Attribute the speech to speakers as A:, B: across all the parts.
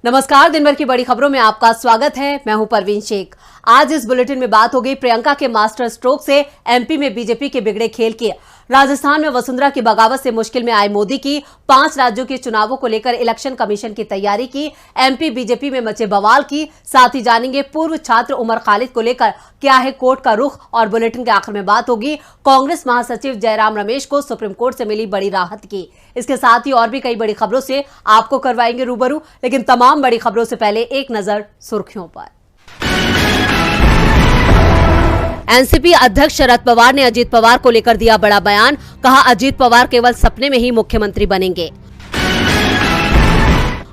A: नमस्कार, दिन भर की बड़ी खबरों में आपका स्वागत है। मैं हूं परवीन शेख। आज इस बुलेटिन में बात होगी प्रियंका के मास्टर स्ट्रोक से एमपी में बीजेपी के बिगड़े खेल की, राजस्थान में वसुंधरा की बगावत से मुश्किल में आए मोदी की, 5 राज्यों के चुनावों को लेकर इलेक्शन कमीशन की तैयारी की, एमपी बीजेपी में मचे बवाल की, साथ ही जानेंगे पूर्व छात्र उमर खालिद को लेकर क्या है कोर्ट का रुख, और बुलेटिन के आखिर में बात होगी कांग्रेस महासचिव जयराम रमेश को सुप्रीम कोर्ट से मिली बड़ी राहत की। इसके साथ ही और भी कई बड़ी खबरों से आपको करवाएंगे रूबरू, लेकिन तमाम बड़ी खबरों से पहले एक नजर सुर्खियों पर। एनसीपी अध्यक्ष शरद पवार ने अजीत पवार को लेकर दिया बड़ा बयान, कहा अजीत पवार केवल सपने में ही मुख्यमंत्री बनेंगे।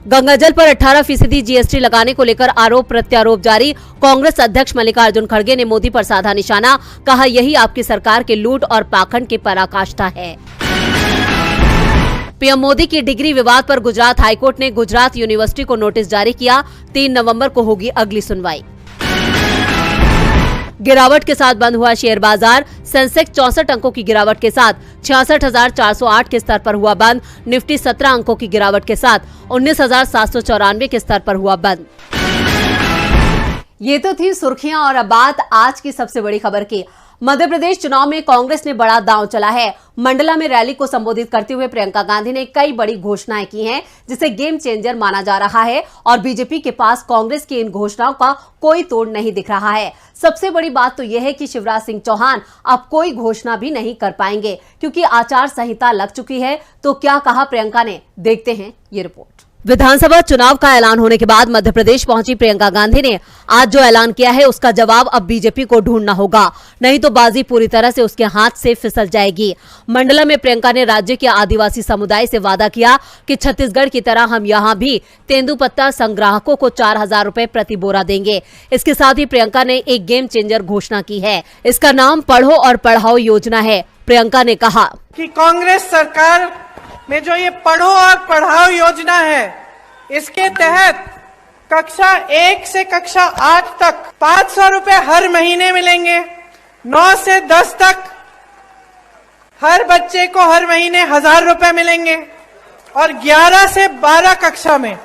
A: गंगाजल पर 18% जीएसटी लगाने को लेकर आरोप प्रत्यारोप जारी, कांग्रेस अध्यक्ष मल्लिकार्जुन खड़गे ने मोदी पर साधा निशाना, कहा यही आपकी सरकार के लूट और पाखंड की पराकाष्ठा है। पीएम मोदी की डिग्री विवाद पर गुजरात हाईकोर्ट ने गुजरात यूनिवर्सिटी को नोटिस जारी किया, 3 नवंबर को होगी अगली सुनवाई। गिरावट के साथ बंद हुआ शेयर बाजार, सेंसेक्स 64 अंकों की गिरावट के साथ 66,408 के स्तर पर हुआ बंद, निफ्टी 17 अंकों की गिरावट के साथ 19,794 के स्तर पर हुआ बंद। ये तो थी सुर्खियां, और अब बात आज की सबसे बड़ी खबर की। मध्य प्रदेश चुनाव में कांग्रेस ने बड़ा दांव चला है। मंडला में रैली को संबोधित करते हुए प्रियंका गांधी ने कई बड़ी घोषणाएं की हैं, जिसे गेम चेंजर माना जा रहा है, और बीजेपी के पास कांग्रेस की इन घोषणाओं का कोई तोड़ नहीं दिख रहा है। सबसे बड़ी बात तो यह है कि शिवराज सिंह चौहान अब कोई घोषणा भी नहीं कर पाएंगे, क्योंकि आचार संहिता लग चुकी है। तो क्या कहा प्रियंका ने, देखते हैं ये रिपोर्ट। विधानसभा चुनाव का ऐलान होने के बाद मध्य प्रदेश पहुंची प्रियंका गांधी ने आज जो ऐलान किया है उसका जवाब अब बीजेपी को ढूंढना होगा, नहीं तो बाजी पूरी तरह से उसके हाथ से फिसल जाएगी। मंडला में प्रियंका ने राज्य के आदिवासी समुदाय से वादा किया कि छत्तीसगढ़ की तरह हम यहां भी तेंदुपत्ता संग्राहकों को 4,000 रुपए प्रति बोरा देंगे। इसके साथ ही प्रियंका ने एक गेम चेंजर घोषणा की है, इसका नाम पढ़ो और पढ़ाओ योजना है। प्रियंका ने कहा
B: कि कांग्रेस सरकार में जो ये पढ़ो और पढ़ाओ योजना है, इसके तहत कक्षा 1 से कक्षा 8 तक 500 रुपए हर महीने मिलेंगे। 9 से 10 तक हर बच्चे को हर महीने 1,000 रुपए मिलेंगे, और 11 से 12 कक्षा में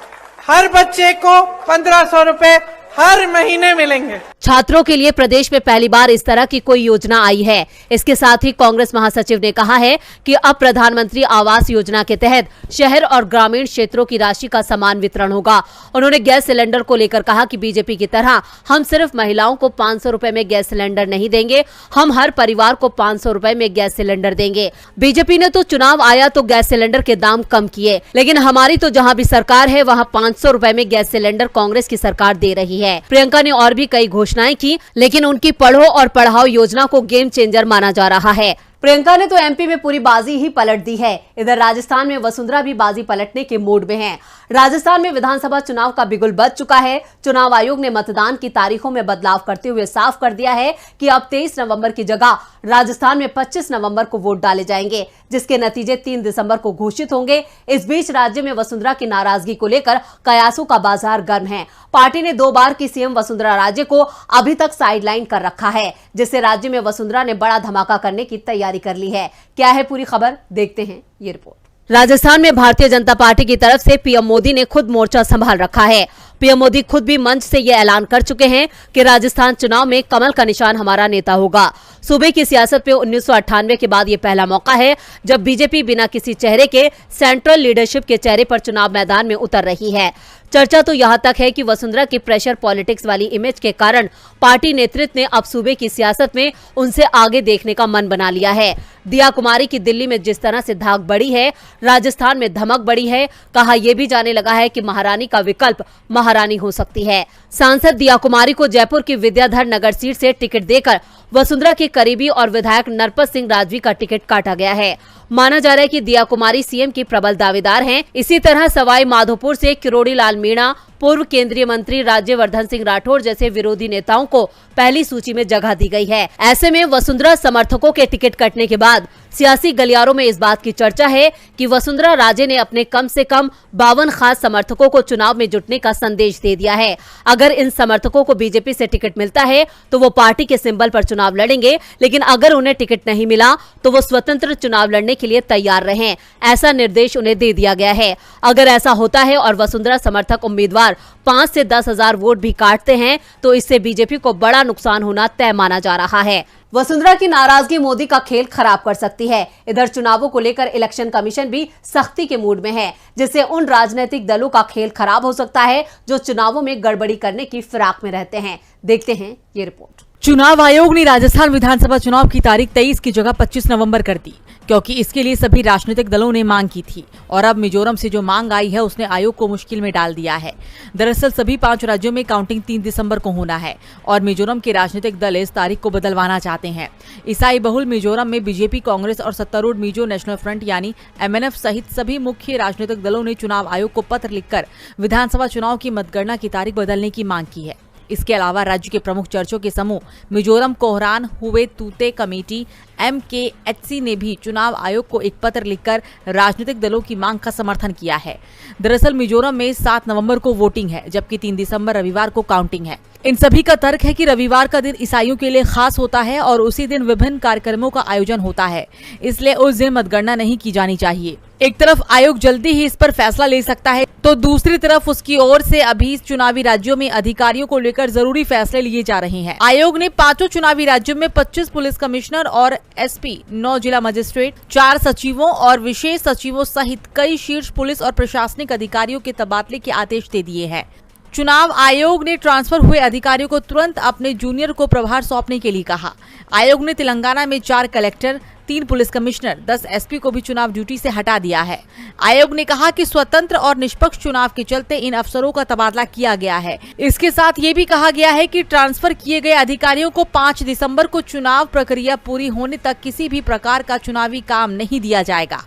B: हर बच्चे को 1,500 रुपए हर महीने मिलेंगे।
A: छात्रों के लिए प्रदेश में पहली बार इस तरह की कोई योजना आई है। इसके साथ ही कांग्रेस महासचिव ने कहा है कि अब प्रधानमंत्री आवास योजना के तहत शहर और ग्रामीण क्षेत्रों की राशि का समान वितरण होगा। उन्होंने गैस सिलेंडर को लेकर कहा कि बीजेपी की तरह हम सिर्फ महिलाओं को 500 रुपए में गैस सिलेंडर नहीं देंगे, हम हर परिवार को 500 रुपए में गैस सिलेंडर देंगे। बीजेपी ने तो चुनाव आया तो गैस सिलेंडर के दाम कम किए, लेकिन हमारी तो जहाँ भी सरकार है वहाँ 500 रुपए में गैस सिलेंडर कांग्रेस की सरकार दे रही है। प्रियंका ने और भी कई घोषणाएं की, लेकिन उनकी पढ़ो और पढ़ाओ योजना को गेम चेंजर माना जा रहा है। प्रियंका ने तो एमपी में पूरी बाजी ही पलट दी है। इधर राजस्थान में वसुंधरा भी बाजी पलटने के मूड में है। राजस्थान में विधानसभा चुनाव का बिगुल बज चुका है। चुनाव आयोग ने मतदान की तारीखों में बदलाव करते हुए साफ कर दिया है कि अब 23 नवंबर की जगह राजस्थान में 25 नवंबर को वोट डाले जाएंगे, जिसके नतीजे 3 दिसंबर को घोषित होंगे। इस बीच राज्य में वसुंधरा की नाराजगी को लेकर कयासों का बाजार गर्म है। पार्टी ने 2 बार की सीएम वसुंधरा राजे को अभी तक साइडलाइन कर रखा है, जिससे राज्य में वसुंधरा ने बड़ा धमाका करने की तैयारी कर ली है। क्या है पूरी खबर, देखते हैं ये रिपोर्ट। राजस्थान में भारतीय जनता पार्टी की तरफ से पीएम मोदी ने खुद मोर्चा संभाल रखा है। पीएम मोदी खुद भी मंच से ये ऐलान कर चुके हैं कि राजस्थान चुनाव में कमल का निशान हमारा नेता होगा। सूबे की सियासत पे 1998 के बाद ये पहला मौका है जब बीजेपी बिना किसी चेहरे के सेंट्रल लीडरशिप के चेहरे पर चुनाव मैदान में उतर रही है। चर्चा तो यहाँ तक है कि वसुंधरा की प्रेशर पॉलिटिक्स वाली इमेज के कारण पार्टी नेतृत्व ने अब सूबे की सियासत में उनसे आगे देखने का मन बना लिया है। दिया कुमारी की दिल्ली में जिस तरह से धाक बढ़ी है, राजस्थान में धमक बढ़ी है। कहा यह भी जाने लगा है कि महारानी का विकल्प महारानी हो सकती है। सांसद दिया कुमारी को जयपुर की विद्याधर नगर सीट से टिकट देकर वसुंधरा के करीबी और विधायक नरपत सिंह राजवी का टिकट काटा गया है। माना जा रहा है कि दिया कुमारी सीएम की प्रबल दावेदार हैं। इसी तरह सवाई माधोपुर से किरोड़ी लाल मीणा, पूर्व केंद्रीय मंत्री राज्यवर्धन सिंह राठौर जैसे विरोधी नेताओं को पहली सूची में जगह दी गई है। ऐसे में वसुंधरा समर्थकों के टिकट कटने के बाद सियासी गलियारों में इस बात की चर्चा है कि वसुंधरा राजे ने अपने कम से कम 52 खास समर्थकों को चुनाव में जुटने का संदेश दे दिया है। अगर इन समर्थकों को बीजेपी से टिकट मिलता है तो वो पार्टी के सिंबल पर चुनाव लड़ेंगे, लेकिन अगर उन्हें टिकट नहीं मिला तो वो स्वतंत्र चुनाव लड़ने के लिए तैयार रहें। ऐसा निर्देश उन्हें दे दिया गया है। अगर ऐसा होता है और वसुंधरा समर्थक उम्मीदवार उम्मीदवार 5 से 10,000 वोट भी काटते हैं तो इससे बीजेपी को बड़ा नुकसान होना तय माना जा रहा है। वसुंधरा की नाराजगी मोदी का खेल खराब कर सकती है। इधर चुनावों को लेकर इलेक्शन कमीशन भी सख्ती के मूड में है, जिससे उन राजनीतिक दलों का खेल खराब हो सकता है जो चुनावों में गड़बड़ी करने की फिराक में रहते हैं। देखते हैं ये रिपोर्ट।
C: चुनाव आयोग ने राजस्थान विधानसभा चुनाव की तारीख 23 की जगह 25 नवंबर कर दी, क्योंकि इसके लिए सभी राजनीतिक दलों ने मांग की थी और अब मिजोरम से जो मांग आई है उसने आयोग को मुश्किल में डाल दिया है। दरअसल सभी 5 राज्यों में काउंटिंग 3 दिसंबर को होना है और मिजोरम के राजनीतिक दल इस तारीख को बदलवाना चाहते हैं। ईसाई बहुल मिजोरम में बीजेपी, कांग्रेस और सत्तारूढ़ मिजो नेशनल फ्रंट यानी MNF सहित सभी मुख्य राजनीतिक दलों ने चुनाव आयोग को पत्र लिखकर विधानसभा चुनाव की मतगणना की तारीख बदलने की मांग की है। इसके अलावा राज्य के प्रमुख चर्चों के समूह मिजोरम कोहरान हुए तूते कमेटी MKHC ने भी चुनाव आयोग को एक पत्र लिखकर राजनीतिक दलों की मांग का समर्थन किया है। दरअसल मिजोरम में 7 नवंबर को वोटिंग है, जबकि 3 दिसंबर रविवार को काउंटिंग है। इन सभी का तर्क है कि रविवार का दिन ईसाइयों के लिए खास होता है और उसी दिन विभिन्न कार्यक्रमों का आयोजन होता है, इसलिए उस दिन मतगणना नहीं की जानी चाहिए। एक तरफ आयोग जल्दी ही इस पर फैसला ले सकता है तो दूसरी तरफ उसकी ओर से अभी चुनावी राज्यों में अधिकारियों को लेकर जरूरी फैसले लिए जा रहे हैं। आयोग ने 5 चुनावी राज्यों में 25 पुलिस कमिश्नर और SP, 9 जिला मजिस्ट्रेट, 4 सचिवों और विशेष सचिवों सहित कई शीर्ष पुलिस और प्रशासनिक अधिकारियों के तबादले के आदेश दे दिए हैं। चुनाव आयोग ने ट्रांसफर हुए अधिकारियों को तुरंत अपने जूनियर को प्रभार सौंपने के लिए कहा। आयोग ने तेलंगाना में 4 कलेक्टर, 3 पुलिस कमिश्नर, 10 SP को भी चुनाव ड्यूटी से हटा दिया है। आयोग ने कहा कि स्वतंत्र और निष्पक्ष चुनाव के चलते इन अफसरों का तबादला किया गया है। इसके साथ ये भी कहा गया है कि ट्रांसफर किए गए अधिकारियों को 5 दिसंबर को चुनाव प्रक्रिया पूरी होने तक किसी भी प्रकार का चुनावी काम नहीं दिया जाएगा।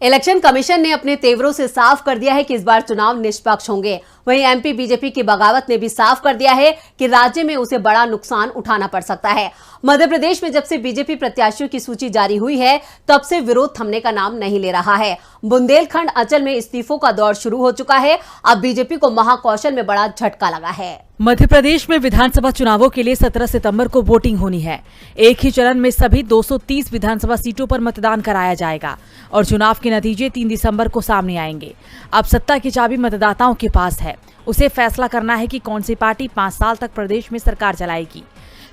A: इलेक्शन कमीशन ने अपने तेवरों से साफ कर दिया है कि इस बार चुनाव निष्पक्ष होंगे। वहीं MP बीजेपी की बगावत ने भी साफ कर दिया है कि राज्य में उसे बड़ा नुकसान उठाना पड़ सकता है। मध्य प्रदेश में जब से बीजेपी प्रत्याशियों की सूची जारी हुई है तब से विरोध थमने का नाम नहीं ले रहा है। बुंदेलखंड अंचल में इस्तीफों का दौर शुरू हो चुका है। अब बीजेपी को महाकौशल में बड़ा झटका लगा है।
C: मध्य प्रदेश में विधानसभा चुनावों के लिए 17 सितंबर को वोटिंग होनी है। एक ही चरण में सभी 230 विधानसभा सीटों पर मतदान कराया जाएगा और चुनाव के नतीजे 3 दिसंबर को सामने आएंगे। अब सत्ता की चाबी मतदाताओं के पास है। उसे फैसला करना है कि कौन सी पार्टी 5 साल तक प्रदेश में सरकार चलाएगी।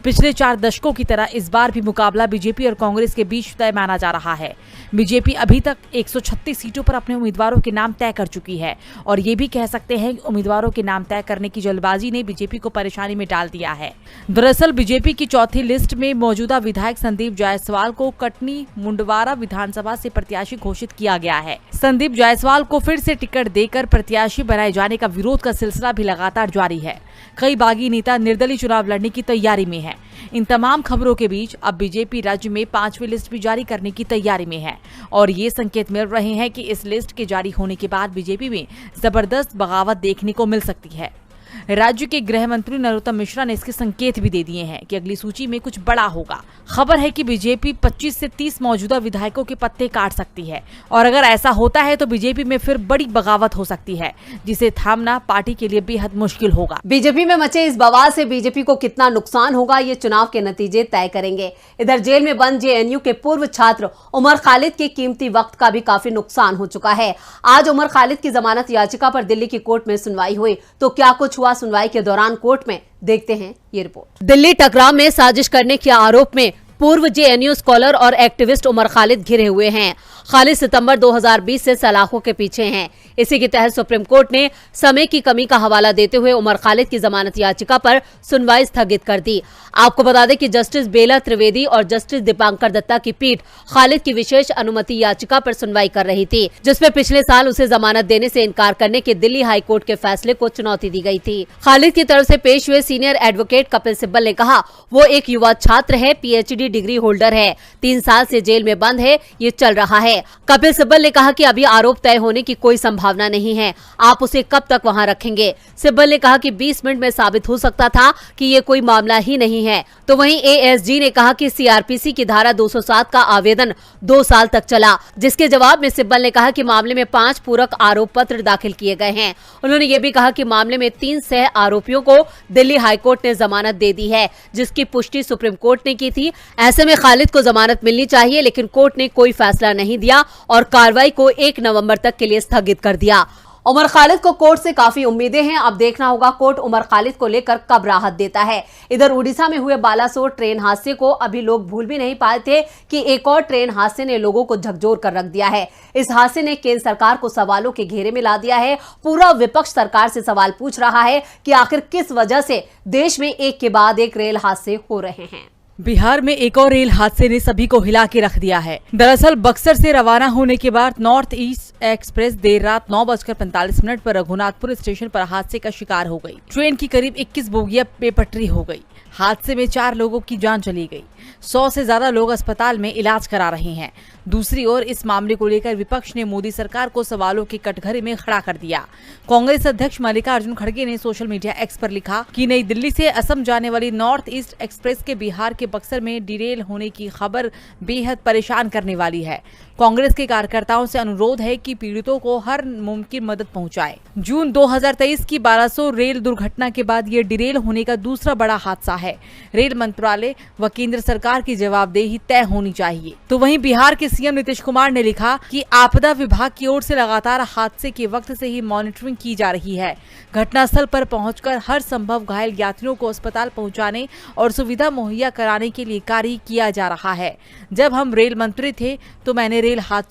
C: पिछले 4 दशकों की तरह इस बार भी मुकाबला बीजेपी और कांग्रेस के बीच तय माना जा रहा है। बीजेपी अभी तक 136 सीटों पर अपने उम्मीदवारों के नाम तय कर चुकी है और ये भी कह सकते हैं कि उम्मीदवारों के नाम तय करने की जल्दबाजी ने बीजेपी को परेशानी में डाल दिया है। दरअसल बीजेपी की चौथी लिस्ट में मौजूदा विधायक संदीप जायसवाल को कटनी मुंडवारा विधानसभा से प्रत्याशी घोषित किया गया है। संदीप जायसवाल को फिर से टिकट देकर प्रत्याशी बनाए जाने का विरोध का सिलसिला भी लगातार जारी है। कई बागी नेता निर्दलीय चुनाव लड़ने की तैयारी में है। इन तमाम खबरों के बीच अब बीजेपी राज्य में 5वीं लिस्ट भी जारी करने की तैयारी में है और ये संकेत मिल रहे हैं कि इस लिस्ट के जारी होने के बाद बीजेपी में जबरदस्त बगावत देखने को मिल सकती है। राज्य के गृह मंत्री नरोत्तम मिश्रा ने इसके संकेत भी दे दिए हैं कि अगली सूची में कुछ बड़ा होगा। खबर है कि बीजेपी 25 से 30 मौजूदा विधायकों के पत्ते काट सकती है और अगर ऐसा होता है तो बीजेपी में फिर बड़ी बगावत हो सकती है, जिसे थामना पार्टी के लिए बेहद मुश्किल होगा।
A: बीजेपी में मचे इस बवाल से बीजेपी को कितना नुकसान होगा ये चुनाव के नतीजे तय करेंगे। इधर जेल में बंद JNU के पूर्व छात्र उमर खालिद के कीमती वक्त का भी काफी नुकसान हो चुका है। आज उमर खालिद की जमानत याचिका पर दिल्ली की कोर्ट में सुनवाई हुई तो क्या कुछ हुआ सुनवाई के दौरान कोर्ट में, देखते हैं ये रिपोर्ट। दिल्ली टकराव में साजिश करने के आरोप में पूर्व JNU स्कॉलर और एक्टिविस्ट उमर खालिद घिरे हुए हैं। खालिद सितंबर 2020 से सलाखों के पीछे हैं। इसी के तहत सुप्रीम कोर्ट ने समय की कमी का हवाला देते हुए उमर खालिद की जमानत याचिका पर सुनवाई स्थगित कर दी। आपको बता दें कि जस्टिस बेला त्रिवेदी और जस्टिस दीपांकर दत्ता की पीठ खालिद की विशेष अनुमति याचिका पर सुनवाई कर रही थी, जिसमें पिछले साल उसे जमानत देने से इनकार करने के दिल्ली हाई कोर्ट के फैसले को चुनौती दी गई थी। खालिद की तरफ से पेश हुए सीनियर एडवोकेट कपिल सिब्बल ने कहा वो एक युवा छात्र है, PhD डिग्री होल्डर है, 3 साल से जेल में बंद है, ये चल रहा है। कपिल सिब्बल ने कहा कि अभी आरोप तय होने की कोई संभावना नहीं है, आप उसे कब तक वहां रखेंगे। सिब्बल ने कहा कि 20 मिनट में साबित हो सकता था कि ये कोई मामला ही नहीं है। तो वहीं ASG ने कहा कि CRPC की धारा 207 का आवेदन 2 साल तक चला, जिसके जवाब में सिब्बल ने कहा कि मामले में 5 पूरक आरोप पत्र दाखिल किए गए हैं। उन्होंने ये भी कहा कि मामले में 3 सह आरोपियों को दिल्ली हाईकोर्ट ने जमानत दे दी है, जिसकी पुष्टि सुप्रीम कोर्ट ने की थी। ऐसे में खालिद को जमानत मिलनी चाहिए, लेकिन कोर्ट ने कोई फैसला नहीं दिया और कार्रवाई को 1 नवंबर तक के लिए स्थगित कर दिया। उमर खालिद को कोर्ट से काफी उम्मीदें हैं। अब देखना होगा कोर्ट उमर खालिद को लेकर कब राहत देता है। इधर उड़ीसा में हुए बालासोर ट्रेन हादसे को अभी लोग भूल भी नहीं पाए थे कि एक और ट्रेन हादसे ने लोगों को झकझोर कर रख दिया है। इस हादसे ने केंद्र सरकार को सवालों के घेरे में ला दिया है। पूरा विपक्ष सरकार से सवाल पूछ रहा है कि आखिर किस वजह से देश में एक के बाद एक रेल हादसे हो रहे हैं।
C: बिहार में एक और रेल हादसे ने सभी को हिला के रख दिया है। दरअसल बक्सर से रवाना होने के बाद नॉर्थ ईस्ट एक्सप्रेस देर रात 9:45 पर रघुनाथपुर स्टेशन पर हादसे का शिकार हो गई। ट्रेन की करीब 21 बोगियां बेपटरी हो गई। हादसे में 4 लोगों की जान चली गई। 100 से ज्यादा लोग अस्पताल में इलाज करा रहे हैं। दूसरी ओर इस मामले को लेकर विपक्ष ने मोदी सरकार को सवालों के कटघरे में खड़ा कर दिया। कांग्रेस अध्यक्ष मल्लिकार्जुन खड़गे ने सोशल मीडिया एक्स पर लिखा कि नई दिल्ली से असम जाने वाली नॉर्थ ईस्ट एक्सप्रेस के बिहार के बक्सर में डिरेल होने की खबर बेहद परेशान करने वाली है। कांग्रेस के कार्यकर्ताओं से अनुरोध है कि पीड़ितों को हर मुमकिन मदद पहुंचाएं। जून 2023 की बालासोर रेल दुर्घटना के बाद ये डिरेल होने का दूसरा बड़ा हादसा है। रेल मंत्रालय व केंद्र सरकार की जवाबदेही तय होनी चाहिए। तो वहीं बिहार के सीएम नीतीश कुमार ने लिखा कि आपदा विभाग की ओर से लगातार हादसे के वक्त से ही मॉनिटरिंग की जा रही है। घटनास्थल पर पहुंचकर हर संभव घायल यात्रियों को अस्पताल पहुंचाने और सुविधा मुहैया कराने के लिए कार्य किया जा रहा है। जब हम रेल मंत्री थे तो मैंने रेल हादसे